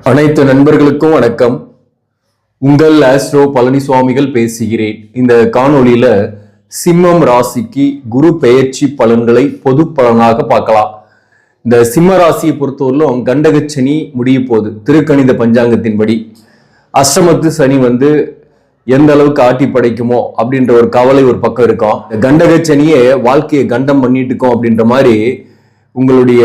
அனைத்து நண்பர்களுக்கும் வணக்கம். உங்கள் ஆஸ்ட்ரோ பழனிசுவாமிகள் பேசுகிறேன். இந்த காணொளியில சிம்மம் ராசிக்கு குரு பெயர்ச்சி பலன்களை பொது பலனாக பார்க்கலாம். இந்த சிம்ம ராசியை பொறுத்தவரையிலும் கண்டகச்சனி முடிய போகுது. திருக்கணித பஞ்சாங்கத்தின்படி அஷ்டமத்து சனி எந்த அளவுக்கு ஆட்டி படைக்குமோ அப்படின்ற ஒரு கவலை ஒரு பக்கம் இருக்கும். கண்டகச்சனியே வாழ்க்கையை கண்டம் பண்ணிட்டு இருக்கோம் அப்படின்ற மாதிரி உங்களுடைய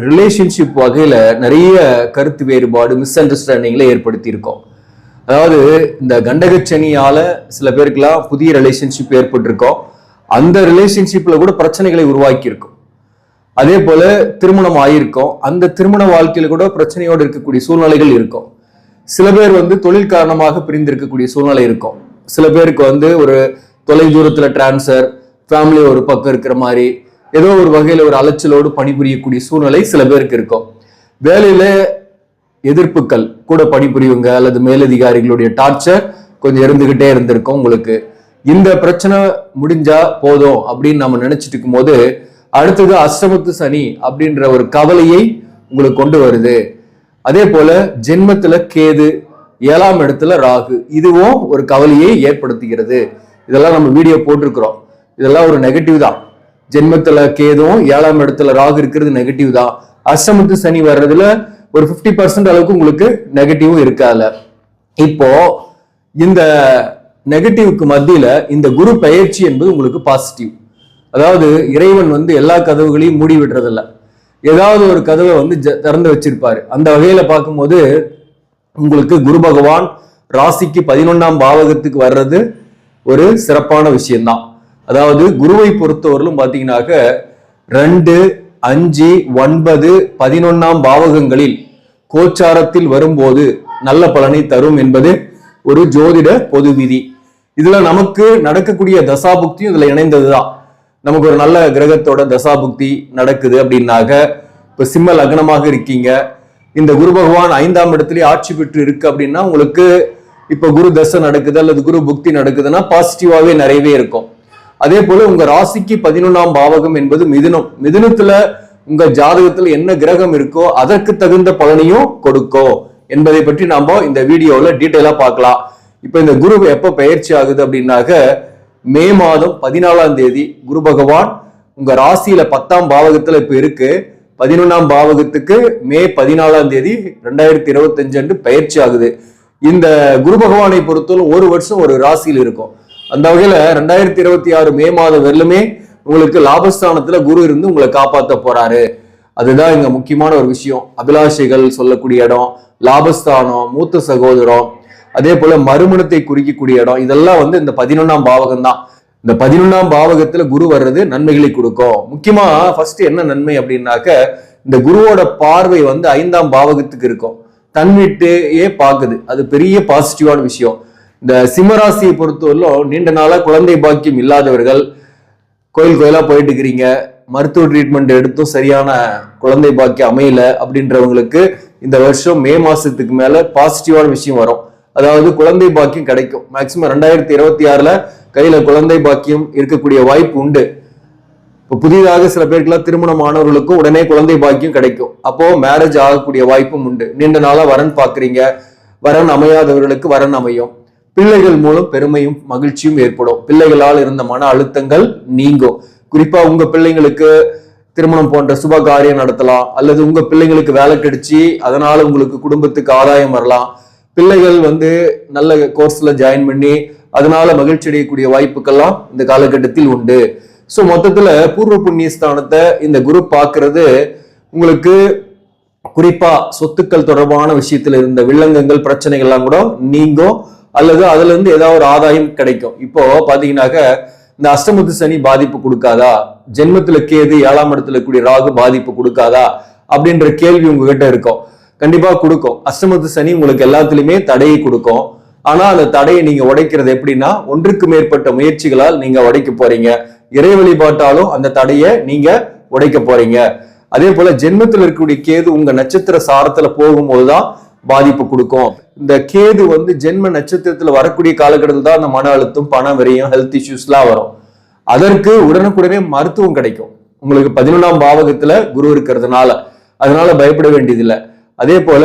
ரிலேஷன்ஷிப் வகையில நிறைய கருத்து வேறுபாடு, மிஸ் அண்டர்ஸ்டாண்டிங்ல ஏற்படுத்தி இருக்கோம். அதாவது இந்த கண்டகச்சனியால சில பேருக்குலாம் புதிய ரிலேஷன்ஷிப் ஏற்பட்டிருக்கோம். அந்த ரிலேஷன்ஷிப்ல கூட பிரச்சனைகளை உருவாக்கி இருக்கும். அதே போல திருமணம் ஆயிருக்கும். அந்த திருமண வாழ்க்கையில கூட பிரச்சனையோடு இருக்கக்கூடிய சூழ்நிலைகள் இருக்கும். சில பேர் தொழில் காரணமாக பிரிந்திருக்கக்கூடிய சூழ்நிலை இருக்கும். சில பேருக்கு ஒரு தொலை தூரத்துல டிரான்ஸ்ஃபர், ஃபேமிலி ஒரு பக்கம் இருக்கிற மாதிரி ஏதோ ஒரு வகையில ஒரு அலைச்சலோடு பணிபுரியக்கூடிய சூழ்நிலை சில பேருக்கு இருக்கும். வேலையில எதிர்ப்புகள் கூட பணிபுரியுங்க அல்லது மேலதிகாரிகளுடைய டார்ச்சர் கொஞ்சம் இருந்துகிட்டே இருந்திருக்கும். உங்களுக்கு இந்த பிரச்சனை முடிஞ்சா போதும் அப்படின்னு நம்ம நினைச்சிட்டு இருக்கும் போது அடுத்தது அஷ்டமத்து சனி அப்படின்ற ஒரு கவலையை உங்களுக்கு கொண்டு வருது. அதே போல ஜென்மத்துல கேது, 7ஆம் இடத்துல ராகு, இதுவும் ஒரு கவலையை ஏற்படுத்துகிறது. இதெல்லாம் நம்ம வீடியோ போட்டிருக்கிறோம். இதெல்லாம் ஒரு நெகட்டிவ் தான். ஜென்மத்துல கேதுவும் 7ஆம் இடத்துல ராகு இருக்கிறது நெகட்டிவ் தான். அஷ்டமத்து சனி வர்றதுல ஒரு 50% அளவுக்கு உங்களுக்கு நெகட்டிவும் இருக்காது. இப்போ இந்த நெகட்டிவ்க்கு மத்தியில இந்த குரு பெயர்ச்சி என்பது உங்களுக்கு பாசிட்டிவ். அதாவது இறைவன் எல்லா கதவுகளையும் மூடி விடுறதில்ல, ஏதாவது ஒரு கதவை திறந்து வச்சிருப்பாரு. அந்த வகையில பார்க்கும்போது உங்களுக்கு குரு பகவான் ராசிக்கு 11ஆம் பாவகத்துக்கு வர்றது ஒரு சிறப்பான விஷயம்தான். அதாவது குருவை பொறுத்தவரையிலும் பாத்தீங்கன்னாக்க 2, 5, 9, 11ஆம் பாவகங்களில் கோச்சாரத்தில் வரும்போது நல்ல பலனை தரும் என்பது ஒரு ஜோதிட பொது விதி. இதுல நமக்கு நடக்கக்கூடிய தசாபுக்தியும் இதுல இணைந்ததுதான். நமக்கு ஒரு நல்ல கிரகத்தோட தசாபுக்தி நடக்குது அப்படின்னாக்க, இப்ப சிம்ம லக்னமாக இருக்கீங்க, இந்த குரு பகவான் 5ஆம் இடத்துலயே ஆட்சி பெற்று இருக்கு அப்படின்னா உங்களுக்கு இப்ப குரு தசை நடக்குது அல்லது குரு புக்தி நடக்குதுன்னா பாசிட்டிவாவே நிறையவே இருக்கும். அதே போல உங்க ராசிக்கு 11ஆம் பாவகம் என்பது மிதுனம். மிதுனத்துல உங்க ஜாதகத்துல என்ன கிரகம் இருக்கோ அதற்கு தகுந்த பலனையும் கொடுக்கும் என்பதை பற்றி நாம இந்த வீடியோல டீட்டெயிலா பார்க்கலாம். இப்ப இந்த குரு எப்ப பயிற்சி ஆகுது அப்படின்னாக்க, மே மாதம் 14ஆம் தேதி குரு பகவான் உங்க ராசியில 10ஆம் பாவகத்துல இப்ப இருக்கு. 11ஆம் பாவகத்துக்கு மே 14ஆம் தேதி 2025 அன்று பயிற்சி ஆகுது. இந்த குரு பகவானை பொறுத்தவரை ஒரு வருஷம் ஒரு ராசியில் இருக்கும். அந்த வகையில 2026 மே மாதம் வரலுமே உங்களுக்கு லாபஸ்தானத்துல குரு இருந்து உங்களை காப்பாற்ற போறாரு. அதுதான் இங்க முக்கியமான ஒரு விஷயம். அபிலாஷைகள் சொல்லக்கூடிய இடம், லாபஸ்தானம், மூத்த சகோதரம், அதே போல மறுமணத்தை குறிக்கக்கூடிய இடம், இதெல்லாம் இந்த 11ஆம் பாவகம் தான். இந்த 11ஆம் பாவகத்துல குரு வர்றது நன்மைகளை கொடுக்கும். முக்கியமா ஃபர்ஸ்ட் என்ன நன்மை அப்படின்னாக்க, இந்த குருவோட பார்வை 5ஆம் பாவகத்துக்கு இருக்கும். தன் வீட்டையே பார்க்குது. அது பெரிய பாசிட்டிவான விஷயம். இந்த சிம்மராசியை பொறுத்தவரையிலும் நீண்ட நாளா குழந்தை பாக்கியம் இல்லாதவர்கள், கோயிலா போயிட்டு இருக்கிறீங்க, மருத்துவ ட்ரீட்மெண்ட் எடுத்தும் சரியான குழந்தை பாக்கியம் அமையல அப்படின்றவங்களுக்கு இந்த வருஷம் மே மாசத்துக்கு மேல பாசிட்டிவான விஷயம் வரும். அதாவது குழந்தை பாக்கியம் கிடைக்கும். மேக்சிமம் 2026ல கையில குழந்தை பாக்கியம் இருக்கக்கூடிய வாய்ப்பு உண்டு. இப்போ புதிதாக சில பேருக்குலாம் திருமணமானவர்களுக்கும் உடனே குழந்தை பாக்கியம் கிடைக்கும். அப்போ மேரேஜ் ஆகக்கூடிய வாய்ப்பும் உண்டு. நீண்ட நாளா வரன் பாக்குறீங்க, வரன் அமையாதவர்களுக்கு வரன் அமையும். பிள்ளைகள் மூலம் பெருமையும் மகிழ்ச்சியும் ஏற்படும். பிள்ளைகளால் இருந்த மன அழுத்தங்கள் நீங்கும். குறிப்பா உங்க பிள்ளைங்களுக்கு திருமணம் போன்ற சுப காரியம் நடத்தலாம், அல்லது உங்க பிள்ளைங்களுக்கு வேலை கிடைச்சி அதனால உங்களுக்கு குடும்பத்துக்கு ஆதாயம் வரலாம். பிள்ளைகள் நல்ல கோர்ஸ்ல ஜாயின் பண்ணி அதனால மகிழ்ச்சி அடையக்கூடிய வாய்ப்புகள்லாம் இந்த காலகட்டத்தில் உண்டு. சோ மொத்தத்துல பூர்வ புண்ணிய ஸ்தானத்தை இந்த குரு பாக்குறது உங்களுக்கு குறிப்பா சொத்துக்கள் தொடர்பான விஷயத்துல இருந்த வில்லங்கங்கள், பிரச்சனைகள்லாம் கூட நீங்கும், அல்லது அதுல இருந்து ஏதாவது ஒரு ஆதாயம் கிடைக்கும். இப்போ பாத்தீங்கன்னாக்க, இந்த அஷ்டமத்து சனி பாதிப்பு கொடுக்காதா, ஜென்மத்துல கேது 7ஆம் இடத்துல கூடிய ராகு பாதிப்பு கொடுக்காதா அப்படின்ற கேள்வி உங்ககிட்ட இருக்கும். கண்டிப்பா கொடுக்கும். அஷ்டமத்து சனி உங்களுக்கு எல்லாத்துலயுமே தடையை கொடுக்கும். ஆனா அந்த தடையை நீங்க உடைக்கிறது எப்படின்னா, ஒன்றுக்கு மேற்பட்ட முயற்சிகளால் நீங்க உடைக்க போறீங்க. இறை வழிபாட்டாலும் அந்த தடையை நீங்க உடைக்க போறீங்க. அதே போல ஜென்மத்தில் இருக்கக்கூடிய கேது உங்க நட்சத்திர சாரத்துல போகும்போதுதான் பாதிப்பு கொடுக்கும். இந்த கேது ஜென்ம நட்சத்திரத்துல வரக்கூடிய காலகட்டத்தில் தான் அந்த மன அழுத்தம், பண விரயம், ஹெல்த் இஷ்யூஸ்லாம் வரும். அதற்கு உடனுக்குடனே மருத்துவம் கிடைக்கும். உங்களுக்கு 11ஆம் பாவகத்துல குரு இருக்கிறதுனால, அதனால பயப்பட வேண்டியதில்லை. அதே போல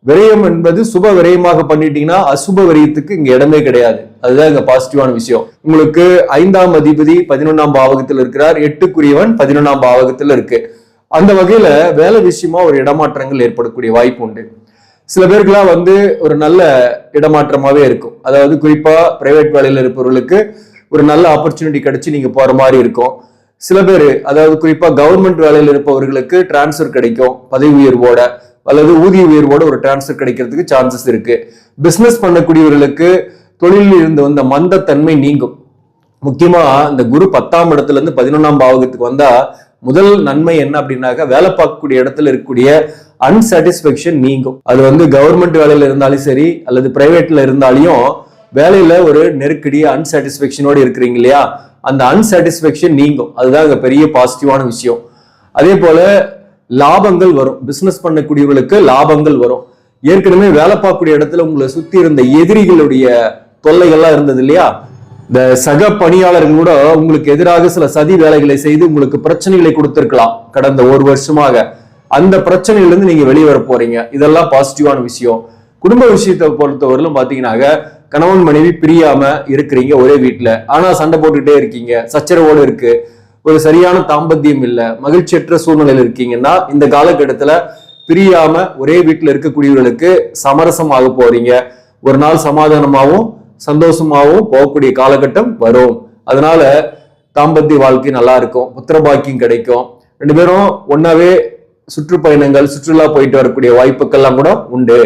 விரயம் என்பது சுப விரயமாக பண்ணிட்டீங்கன்னா அசுப விரயத்துக்கு இங்க இடமே கிடையாது. அதுதான் இங்க பாசிட்டிவான விஷயம். உங்களுக்கு 5ஆம் அதிபதி 11ஆம் பாவகத்தில் இருக்கிறார், 8க்குரியவன் 11ஆம் பாவகத்துல இருக்கு. அந்த வகையில வேலை விஷயமா ஒரு இடமாற்றங்கள் ஏற்படக்கூடிய வாய்ப்பு உண்டு. சில பேருக்குலாம் ஒரு நல்ல இடமாற்றமாவே இருக்கும். அதாவது குறிப்பா பிரைவேட் வேலையில இருப்பவர்களுக்கு ஒரு நல்ல ஆப்பர்ச்சுனிட்டி கிடைச்சு நீங்க போற மாதிரி இருக்கும். சில பேர் அதாவது குறிப்பா கவர்மெண்ட் வேலையில் இருப்பவர்களுக்கு டிரான்ஸ்ஃபர் கிடைக்கும், பதவி உயர்வோட அல்லது ஊதிய உயர்வோட ஒரு டிரான்ஸ்ஃபர் கிடைக்கிறதுக்கு சான்சஸ் இருக்கு. பிசினஸ் பண்ணக்கூடியவர்களுக்கு தொழிலில் இருந்து வந்த மந்தத்தன்மை நீங்கும். முக்கியமா இந்த குரு 10ஆம் இடத்துல இருந்து 11ஆம் பாவகத்துக்கு வந்தா முதல் நன்மை என்ன அப்படின்னாக்க வேலை பார்க்கக்கூடிய இடத்துல இருக்கக்கூடிய அன்சாட்டிஸ்பேக்ஷன் நீங்கும். அது கவர்மெண்ட் வேலையில இருந்தாலும் சரி அல்லது பிரைவேட்ல இருந்தாலையும் வேலையில ஒரு நெருக்கடி அன்சாட்டிஸ்பேக்ஷனோட இருக்கிறீங்க இல்லையா, அந்த அன்சாட்டிஸ்பேக்ஷன் நீங்கும். அதுதான் இங்க பெரிய பாசிட்டிவான விஷயம். அதே போல லாபங்கள் வரும். பிசினஸ் பண்ணக்கூடியவர்களுக்கு லாபங்கள் வரும். ஏற்கனவே வேலை பார்க்கக்கூடிய இடத்துல உங்களை சுத்தி இருந்த எதிரிகளுடைய தொல்லைகள்லாம் இருந்தது இல்லையா, இந்த சக பணியாளர்கள் கூட உங்களுக்கு எதிராக சில சதி வேலைகளை செய்து உங்களுக்கு பிரச்சனைகளை கொடுத்திருக்கலாம் கடந்த ஒரு வருஷமாக. அந்த பிரச்சனையிலிருந்து நீங்க வெளியே வர போறீங்க. இதெல்லாம் பாசிட்டிவான விஷயம். குடும்ப விஷயத்தை பொறுத்தவரையிலும் பாத்தீங்கன்னாக்க கணவன் மனைவி பிரியாம இருக்கிறீங்க ஒரே வீட்டுல, ஆனா சண்டை போட்டுக்கிட்டே இருக்கீங்க, சச்சரவோடு இருக்கு, ஒரு சரியான தாம்பத்தியம் இல்ல, மகிழ்ச்சியற்ற சூழ்நிலையில் இருக்கீங்கன்னா இந்த காலகட்டத்துல பிரியாம ஒரே வீட்டுல இருக்கக்கூடியவர்களுக்கு சமரசமாக போறீங்க. ஒரு நாள் சமாதானமாகவும் சந்தோஷமாகவும் போகக்கூடிய காலகட்டம் வரும். அதனால தாம்பத்திய வாழ்க்கை நல்லா இருக்கும், புத்திரபாக்கியம் கிடைக்கும். 2 பேரும் ஒன்னாவே சுற்றுப்பயணங்கள் சுற்றுலா போயிட்டு வரக்கூடிய வாய்ப்புகள்லாம் கூட உண்டு.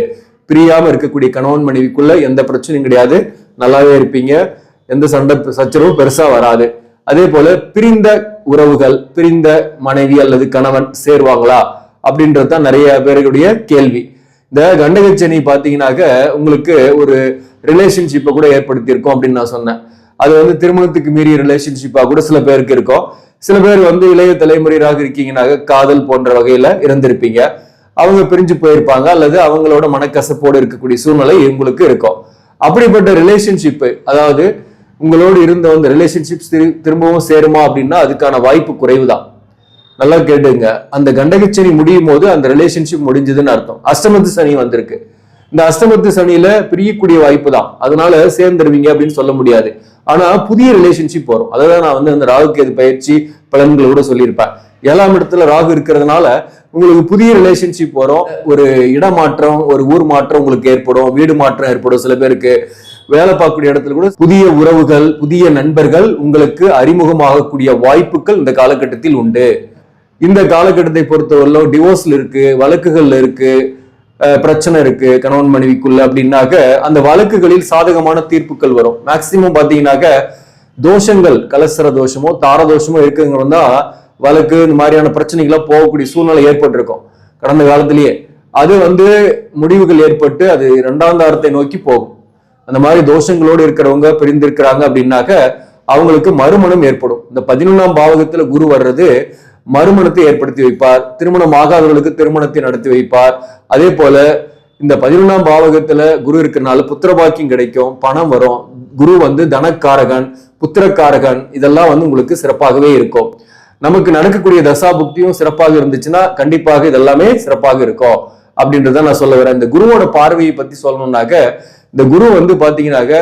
பிரியாம இருக்கக்கூடிய கணவன் மனைவிக்குள்ள எந்த பிரச்சனையும் கிடையாது, நல்லாவே இருப்பீங்க, எந்த சண்டை சச்சரவும் பெருசா வராது. அதே போல பிரிந்த உறவுகள், பிரிந்த மனைவி அல்லது கணவன் சேருவாங்களா அப்படின்றதுதான் நிறைய பேருடைய கேள்வி. இந்த கண்டகச்சனி பாத்தீங்கன்னாக்க உங்களுக்கு ஒரு ரிலேஷன்ஷிப்பை கூட ஏற்படுத்தி இருக்கும் அப்படின்னு நான் சொன்னேன். அது திருமணத்துக்கு மீறிய ரிலேஷன்ஷிப்பா கூட சில பேருக்கு இருக்கும். சில பேர் இளைய தலைமுறையாக இருக்கீங்கன்னாக்க காதல் போன்ற வகையில இருந்திருப்பீங்க, அவங்க பிரிஞ்சு போயிருப்பாங்க அல்லது அவங்களோட மனக்கசப்போடு இருக்கக்கூடிய சூழ்நிலை உங்களுக்கு இருக்கும். அப்படிப்பட்ட ரிலேஷன்ஷிப், அதாவது உங்களோடு இருந்த ரிலேஷன்ஷிப்ஸ் திரும்பவும் சேருமா அப்படின்னா அதுக்கான வாய்ப்பு குறைவுதான். நல்லா கேட்டுங்க, அந்த கண்டகச்சனி முடியும் போது அந்த ரிலேஷன்ஷிப் முடிஞ்சதுன்னு அர்த்தம். அஷ்டமத்து சனி வந்திருக்கு. இந்த அஷ்டமத்து சனியில பிரியக்கூடிய வாய்ப்பு தான், அதனால சேர்ந்துருவீங்க அப்படின்னு சொல்ல முடியாது. ஆனா புதிய ரிலேஷன்ஷிப் வரும். அதான் நான் அந்த ராகுக்கு பயிற்சி பலன்களை கூட சொல்லியிருப்பேன். 7ஆம் இடத்துல ராகு இருக்கிறதுனால உங்களுக்கு புதிய ரிலேஷன்ஷிப் வரும், ஒரு இடமாற்றம், ஒரு ஊர் மாற்றம் உங்களுக்கு ஏற்படும், வீடு மாற்றம் ஏற்படும். சில பேருக்கு வேலை பார்க்கக்கூடிய இடத்துல கூட புதிய உறவுகள், புதிய நண்பர்கள் உங்களுக்கு அறிமுகமாகக்கூடிய வாய்ப்புகள் இந்த காலகட்டத்தில் உண்டு. இந்த காலகட்டத்தை பொறுத்தவரையிலும் டிவோர்ஸ்ல இருக்கு, வழக்குகள்ல இருக்கு, பிரச்சனை இருக்கு கணவன் மனைவிக்குள்ள அப்படின்னாக்க அந்த வழக்குகளில் சாதகமான தீர்ப்புகள் வரும். மேக்சிமம் பாத்தீங்கன்னாக்க தோஷங்கள், கலசர தோஷமோ தார தோஷமோ இருக்குங்கிறவங்க தான் வழக்கு இந்த மாதிரியான பிரச்சனைகளா போகக்கூடிய சூழ்நிலை ஏற்பட்டிருக்கும் கடந்த காலத்திலேயே. அது முடிவுகள் ஏற்பட்டு அது 2ஆம் தாரத்தை நோக்கி போகும். அந்த மாதிரி தோஷங்களோடு இருக்கிறவங்க பிரிந்திருக்கிறாங்க அப்படின்னாக்க அவங்களுக்கு மறுமணம் ஏற்படும். இந்த 11ஆம் பாவகத்துல குரு வர்றது மறுமணத்தை ஏற்படுத்தி வைப்பார். திருமணம் ஆகாதவர்களுக்கு திருமணத்தை நடத்தி வைப்பார். அதே போல இந்த 11ஆம் பாவகத்துல குரு இருக்கிறனால புத்திரபாக்கியம் கிடைக்கும், பணம் வரும். குரு தனக்காரகன், புத்திரக்காரகன், இதெல்லாம் உங்களுக்கு சிறப்பாகவே இருக்கும். நமக்கு நடக்கக்கூடிய தசாபுக்தியும் சிறப்பாக இருந்துச்சுன்னா கண்டிப்பாக இதெல்லாமே சிறப்பாக இருக்கும் அப்படின்றத நான் சொல்ல வரேன். இந்த குருவோட பார்வையை பத்தி சொல்லணும்னாக்க இந்த குரு பாத்தீங்கன்னாக்க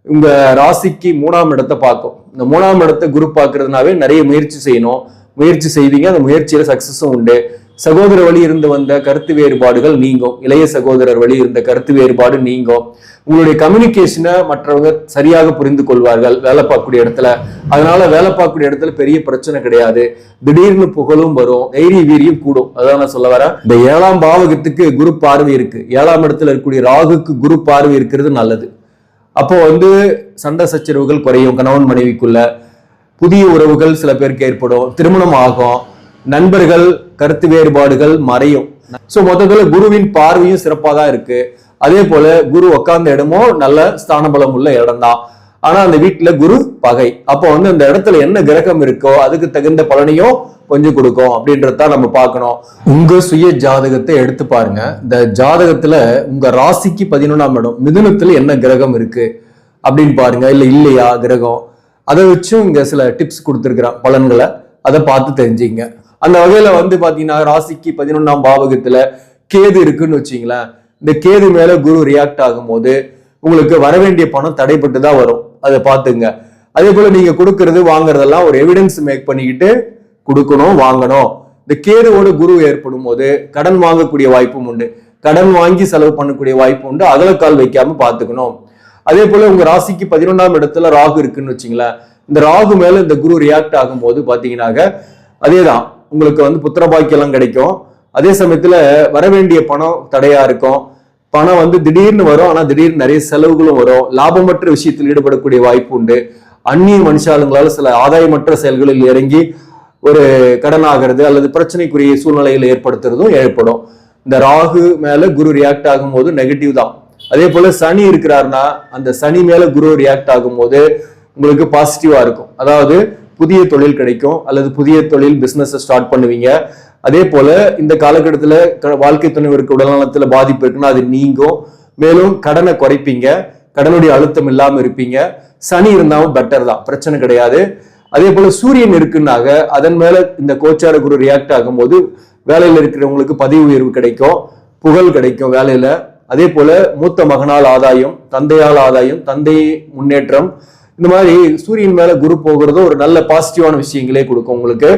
உங்க ராசிக்கு 3ஆம் இடத்தை பார்க்கும். இந்த 3ஆம் இடத்தை குரு பார்க்கறதுனாவே நிறைய முயற்சி செய்யணும், முயற்சி செய்வீங்க, அந்த முயற்சியில சக்சஸும் உண்டு. சகோதர வழி இருந்து வந்த கருத்து வேறுபாடுகள் நீங்கும், இளைய சகோதரர் வழி இருந்த கருத்து வேறுபாடு நீங்கும். உங்களுடைய கம்யூனிகேஷனை மற்றவங்க சரியாக புரிந்து கொள்வார்கள் வேலை பார்க்கக்கூடிய இடத்துல. அதனால வேலை பார்க்கக்கூடிய இடத்துல பெரிய பிரச்சனை கிடையாது. திடீர்னு புகழும் வரும், தைரிய வீரியம் கூடும். அதான் நான் சொல்ல வரேன். இந்த 7ஆம் பாவகத்துக்கு குரு பார்வை இருக்கு, 7ஆம் இடத்துல இருக்கக்கூடிய ராகுக்கு குரு பார்வை இருக்கிறது நல்லது. அப்போ சண்டை சச்சரவுகள் குறையும், கணவன் மனைவிக்குள்ள புதிய உறவுகள் சில பேருக்கு ஏற்படும், திருமணம் ஆகும், நண்பர்கள் கருத்து வேறுபாடுகள் மறையும். சோ மொத்தத்துல குருவின் பார்வையும் சிறப்பாக தான் இருக்கு. அதே போல குரு உட்கார்ந்த இடமும் நல்ல ஸ்தான பலம் உள்ள இடம் தான். ஆனா அந்த வீட்டுல குரு பகை. அப்போ அந்த இடத்துல என்ன கிரகம் இருக்கோ அதுக்கு தகுந்த பலனையும் கொஞ்சம் கொடுக்கும் அப்படின்றத நம்ம பார்க்கணும். உங்க சுய ஜாதகத்தை எடுத்து பாருங்க. இந்த ஜாதகத்துல உங்க ராசிக்கு 11ஆம் இடம் மிதுனத்துல என்ன கிரகம் இருக்கு அப்படின்னு பாருங்க. இல்லையா கிரகம், அதை வச்சும் இங்க சில டிப்ஸ் கொடுத்துருக்கிறான் பலன்களை, அதை பார்த்து தெரிஞ்சுங்க. அந்த வகையில பாத்தீங்கன்னா ராசிக்கு 11ஆம் பாவகத்துல கேது இருக்குன்னு வச்சுங்களேன். இந்த கேது மேல குரு ரியாக்ட் ஆகும் போது உங்களுக்கு வர வேண்டிய பணம் தடைப்பட்டு தான் வரும். அதை பார்த்துங்க. அதே போல நீங்க கொடுக்கறது வாங்குறதெல்லாம் ஒரு எவிடன்ஸ் மேக் பண்ணிக்கிட்டு கொடுக்கணும், வாங்கணும். இந்த கேதுவோட குரு ஏற்படும் போது கடன் வாங்கக்கூடிய வாய்ப்பும் உண்டு, கடன் வாங்கி செலவு பண்ணக்கூடிய வாய்ப்பு உண்டு. அகலக்கால் வைக்காம பார்த்துக்கணும். அதே போல உங்க ராசிக்கு 11ஆம் இடத்துல ராகு இருக்குன்னு வச்சுங்களேன். இந்த ராகு மேல இந்த குரு ரியாக்ட் ஆகும் போது பாத்தீங்கன்னாக்க அதேதான், உங்களுக்கு புத்திரபாக்கியம் கிடைக்கும். அதே சமயத்துல வரவேண்டிய பணம் தடையா இருக்கும். பணம் திடீர்னு வரும், ஆனா திடீர்னு நிறைய செலவுகளும் வரும். லாபமற்ற விஷயத்தில் ஈடுபடக்கூடிய வாய்ப்பு உண்டு. அந்நிய மனுஷாளுங்களால சில ஆதாயமற்ற செயல்களில் இறங்கி ஒரு கடன் ஆகிறது அல்லது பிரச்சனைக்குரிய சூழ்நிலைகளை ஏற்படுத்துறதும் ஏற்படும். இந்த ராகு மேல குரு ரியாக்ட் ஆகும் போது நெகட்டிவ் தான். அதே போல சனி இருக்கிறாருன்னா அந்த சனி மேல குரு ரியாக்ட் ஆகும் போது உங்களுக்கு பாசிட்டிவா இருக்கும். அதாவது புதிய தொழில் கிடைக்கும் அல்லது புதிய தொழில் பிசினஸ் ஸ்டார்ட் பண்ணுவீங்க. அதே போல இந்த காலகட்டத்துல வாழ்க்கை துணைவருக்கு உடல்நலத்துல பாதிப்பு இருக்குன்னா அது நீங்கும். மேலும் கடனை குறைப்பீங்க, கடனுடைய அழுத்தம் இல்லாம இருப்பீங்க. சனி இருந்தாலும் பெட்டர் தான், பிரச்சனை கிடையாது. அதே போல சூரியன் இருக்குன்னாக அதன் மேல இந்த கோச்சார குரு ரியாக்ட் ஆகும் போது வேலையில இருக்கிறவங்களுக்கு பதவி உயர்வு கிடைக்கும், புகழ் கிடைக்கும் வேலையில. அதே போல மூத்த மகனால் ஆதாயம், தந்தையால் ஆதாயம், தந்தை முன்னேற்றம். இந்த மாதிரி சூரியன் மேல குரு போகிறதோ ஒரு நல்ல பாசிட்டிவான விஷயங்களே கொடுக்கும் உங்களுக்கு.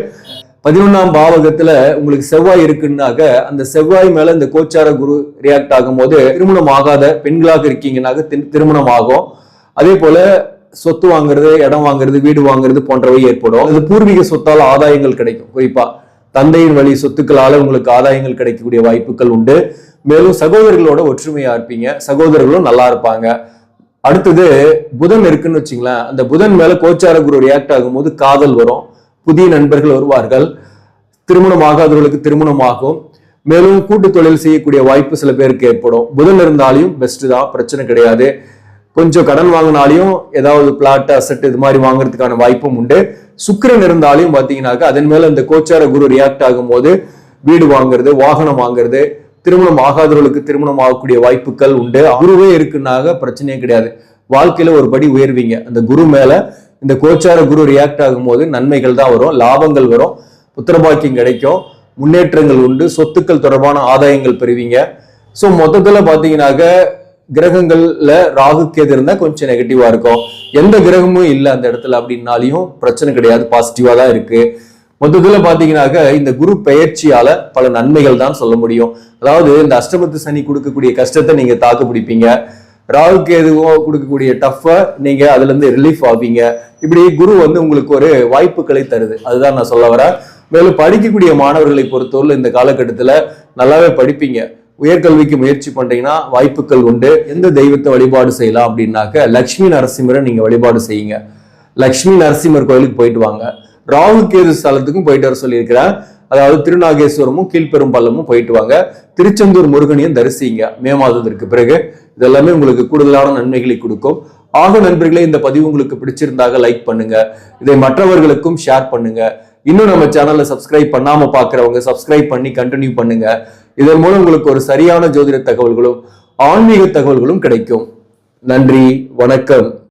11ஆம் பாவகத்துல உங்களுக்கு செவ்வாய் இருக்குன்னாக்க அந்த செவ்வாய் மேல இந்த கோச்சார குரு ரியாக்ட் ஆகும் போது திருமணம் ஆகாத பெண்களாக இருக்கீங்கன்னாக்க திருமணம் ஆகும். அதே போல சொத்து வாங்குறது, இடம் வாங்குறது, வீடு வாங்குறது போன்றவை ஏற்படும். அது பூர்வீக சொத்தால் ஆதாயங்கள் கிடைக்கும். குறிப்பா தந்தையின் வழி சொத்துக்களால உங்களுக்கு ஆதாயங்கள் கிடைக்கக்கூடிய வாய்ப்புகள் உண்டு. மேலும் சகோதரர்களோட ஒற்றுமையா இருப்பீங்க, சகோதரர்களும் நல்லா இருப்பாங்க. அடுத்தது புதன் இருக்குன்னு வச்சுங்களேன். அந்த புதன் மேல கோச்சார குரு ரியாக்ட் ஆகும் போது காதல் வரும், புதிய நண்பர்கள் வருவார்கள், திருமணம் ஆகாதவர்களுக்கு திருமணம் ஆகும். மேலும் கூட்டு தொழில் செய்யக்கூடிய வாய்ப்பு சில பேருக்கு ஏற்படும். புதன் இருந்தாலையும் பெஸ்ட் தான், பிரச்சனை கிடையாது. கொஞ்சம் கடன் வாங்கினாலையும் ஏதாவது பிளாட் அசெட் இது மாதிரி வாங்குறதுக்கான வாய்ப்பும் உண்டு. சுக்கிரன் இருந்தாலையும் பாத்தீங்கன்னாக்க அதன் மேல இந்த கோச்சார குரு ரியாக்ட் ஆகும் போது வீடு வாங்குறது, வாகனம் வாங்குறது, திருமணம் ஆகாதவர்களுக்கு திருமணம் ஆகக்கூடிய வாய்ப்புகள் உண்டு. குருவே இருக்குன்னாக பிரச்சனையே கிடையாது, வாழ்க்கையில ஒரு படி உயர்வீங்க. அந்த குரு மேல இந்த கோச்சார குரு ரியாக்ட் ஆகும் போது நன்மைகள் தான் வரும், லாபங்கள் வரும், புத்திரபாக்கியம் கிடைக்கும், முன்னேற்றங்கள் உண்டு, சொத்துக்கள் தொடர்பான ஆதாயங்கள் பெறுவீங்க. ஸோ மொத்தத்துல பாத்தீங்கன்னாக்க கிரகங்கள்ல ராகு கேது இருந்தா கொஞ்சம் நெகட்டிவா இருக்கும். எந்த கிரகமும் இல்லை அந்த இடத்துல அப்படின்னாலையும் பிரச்சனை கிடையாது, பாசிட்டிவா தான் இருக்கு. மொத்தத்துல பாத்தீங்கன்னாக்க இந்த குரு பெயர்ச்சியால பல நன்மைகள் தான் சொல்ல முடியும். அதாவது இந்த அஷ்டமத்து சனி கொடுக்கக்கூடிய கஷ்டத்தை நீங்க தாக்கு பிடிப்பீங்க, ராகு கேதுவோ கொடுக்கக்கூடிய டஃப நீங்க அதுல இருந்து ரிலீஃப் ஆவீங்க. இப்படி குரு உங்களுக்கு ஒரு வாய்ப்புகளை தருது, அதுதான் நான் சொல்ல வரேன். மேலும் படிக்கக்கூடிய மாணவர்களை பொறுத்தவரை இந்த காலகட்டத்துல நல்லாவே படிப்பீங்க. உயர்கல்விக்கு முயற்சி பண்றீங்கன்னா வாய்ப்புகள் உண்டு. எந்த தெய்வத்தை வழிபாடு செய்யலாம் அப்படின்னாக்க லட்சுமி நரசிம்மரை நீங்க வழிபாடு செய்யுங்க. லட்சுமி நரசிம்மர் கோயிலுக்கு போயிட்டு வாங்க. ராகு கேது ஸ்தலத்துக்கும் போயிட்டு வர சொல்லியிருக்கிறேன். அதாவது திருநாகேஸ்வரமும் கீழ்பெரும்பள்ளமும் போயிட்டு வாங்க. திருச்செந்தூர் முருகனையும் தரிசிங்க மே மாதத்திற்கு பிறகு. இதெல்லாமே உங்களுக்கு கூடுதலான நன்மைகளை கொடுக்கும். ஆக நண்பர்களே, இந்த பதிவு உங்களுக்கு பிடிச்சிருந்தாக லைக் பண்ணுங்க, இதை மற்றவர்களுக்கும் ஷேர் பண்ணுங்க. இன்னும் நம்ம சேனலை சப்ஸ்கிரைப் பண்ணாம பாக்குறவங்க சப்ஸ்கிரைப் பண்ணி கண்டினியூ பண்ணுங்க. இதன் மூலம் உங்களுக்கு ஒரு சரியான ஜோதிட தகவல்களும் ஆன்மீக தகவல்களும் கிடைக்கும். நன்றி, வணக்கம்.